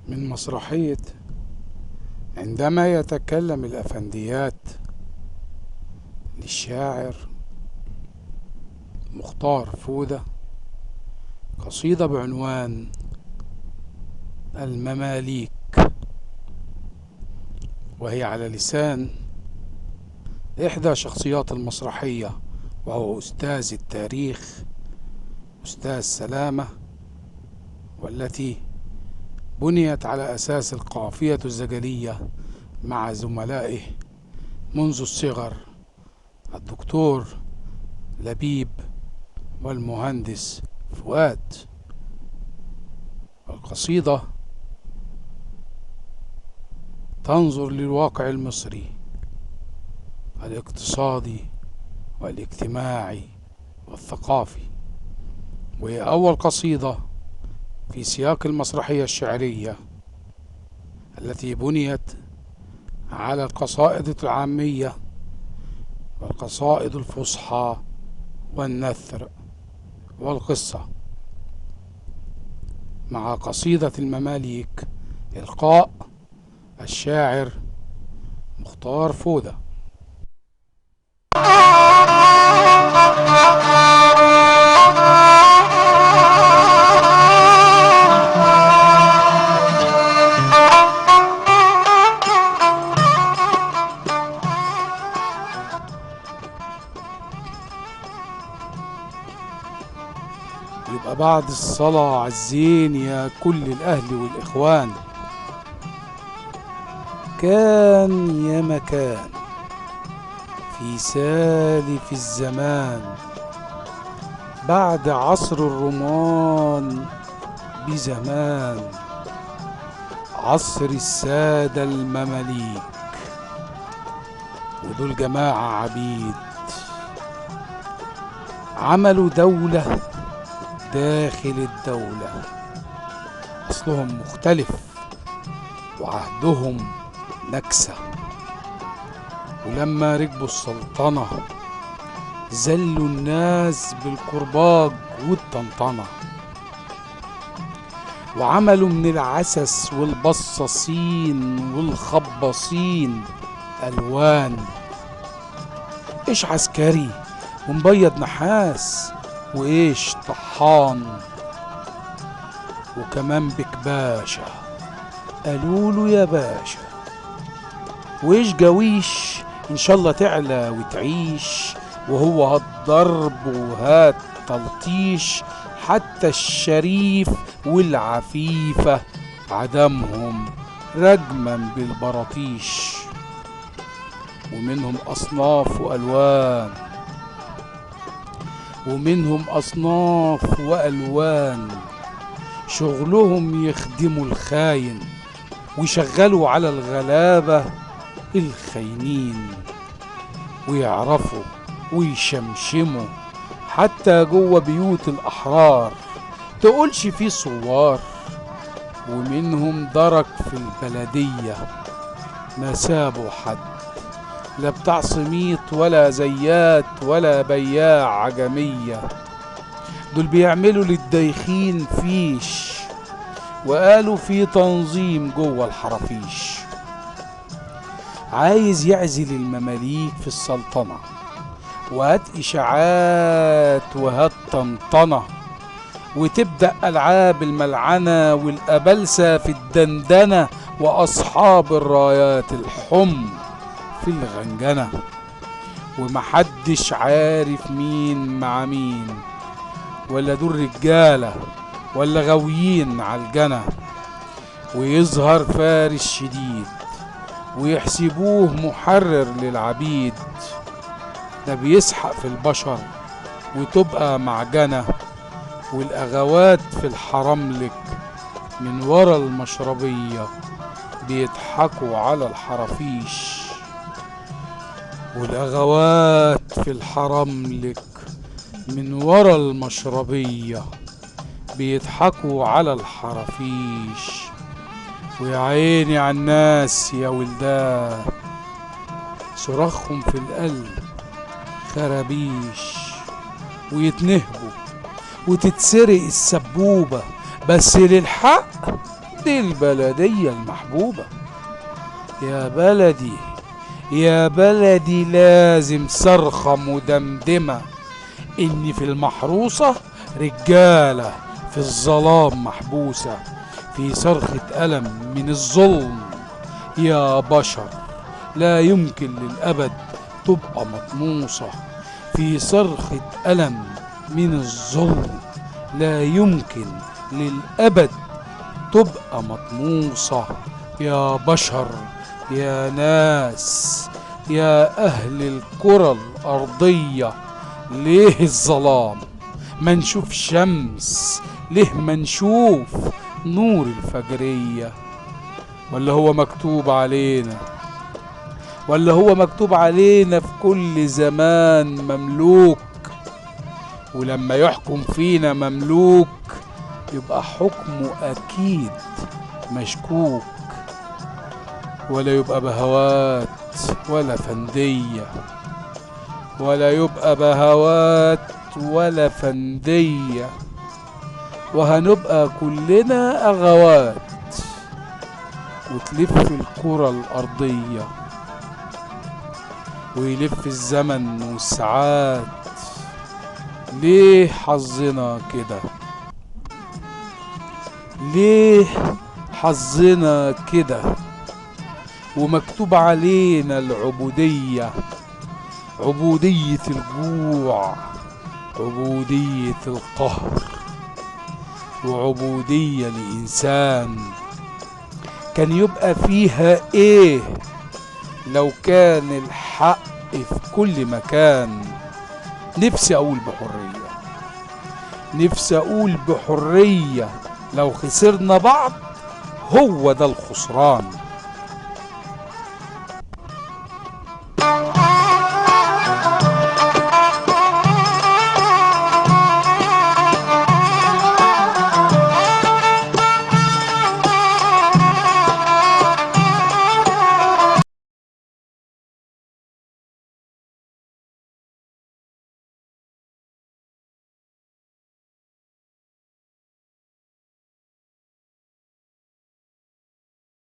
من مسرحية عندما يتكلم الأفنديات للشاعر مختار فودة، قصيدة بعنوان المماليك، وهي على لسان إحدى شخصيات المسرحية، وهو أستاذ التاريخ أستاذ سلامة، والتي بنيت على أساس القافية الزجلية مع زملائه منذ الصغر، الدكتور لبيب والمهندس فؤاد. القصيدة تنظر للواقع المصري الاقتصادي والاجتماعي والثقافي، وهي أول قصيدة في سياق المسرحية الشعرية التي بنيت على القصائد العامية والقصائد الفصحى والنثر والقصة، مع قصيدة المماليك إلقاء الشاعر مختار فودة. يبقى بعد الصلاة عالزين يا كل الأهل والإخوان، كان يا مكان في سالف الزمان بعد عصر الرومان بزمان، عصر السادة المماليك، ودول جماعة عبيد عملوا دولة داخل الدولة، أصلهم مختلف وعهدهم نكسة، ولما ركبوا السلطنة زلوا الناس بالكرباج والطنطنة، وعملوا من العسس والبصاصين والخباصين ألوان، إيش عسكري ومبيض نحاس، وإيش طحان وكمان بكباشة قالوله يا باشا، وإيش جويش إن شاء الله تعلى وتعيش، وهو هالضرب وهات تلطيش، حتى الشريف والعفيفة عدمهم رجما بالبراطيش، ومنهم أصناف وألوان، ومنهم أصناف وألوان، شغلهم يخدموا الخاين ويشغلوا على الغلابة الخاينين، ويعرفوا ويشمشموا حتى جوه بيوت الأحرار، تقولش فيه صوار، ومنهم درك في البلدية ما سابوا حد، لا بتاع سميط ولا زيات ولا بياع عجمية، دول بيعملوا للدايخين فيش، وقالوا في تنظيم جوه الحرافيش، عايز يعزل المماليك في السلطنة، وهات إشاعات وهات طنطنة، وتبدأ ألعاب الملعنة والأبلسة في الدندنة، وأصحاب الرايات الحم في الغنجنة، ومحدش عارف مين مع مين، ولا دول رجالة ولا غاويين عالجنة، ويظهر فارس شديد ويحسبوه محرر للعبيد، ده بيسحق في البشر وتبقى معجنة، والأغوات في الحرملك من ورا المشربية بيضحكوا على الحرافيش، والأغوات في الحرملك من ورا المشربية بيضحكوا على الحرافيش، ويا عيني على الناس يا ولدان صراخهم في القلب خرابيش، ويتنهبوا وتتسرق السبوبة، بس للحق دي البلدية المحبوبة. يا بلدي يا بلدي، لازم صرخة مدمدمة إن في المحروسة رجالة في الظلام محبوسة، في صرخة ألم من الظلم يا بشر لا يمكن للأبد تبقى مطموسة، في صرخة ألم من الظلم لا يمكن للأبد تبقى مطموسة. يا بشر يا ناس يا أهل الكرة الأرضية، ليه الظلام ما نشوف شمس؟ ليه ما نشوف نور الفجرية؟ ولا هو مكتوب علينا، ولا هو مكتوب علينا في كل زمان مملوك، ولما يحكم فينا مملوك يبقى حكمه أكيد مشكوك، ولا يبقى بهوات ولا فندية، ولا يبقى بهوات ولا فندية، وهنبقى كلنا أغوات وتلف الكرة الأرضية ويلف الزمن والساعات. ليه حظنا كده؟ ليه حظنا كده ومكتوب علينا العبودية؟ عبودية الجوع، عبودية القهر، وعبودية لإنسان كان يبقى فيها إيه لو كان الحق في كل مكان؟ نفسي أقول بحرية، نفسي أقول بحرية، لو خسرنا بعض هو ده الخسران.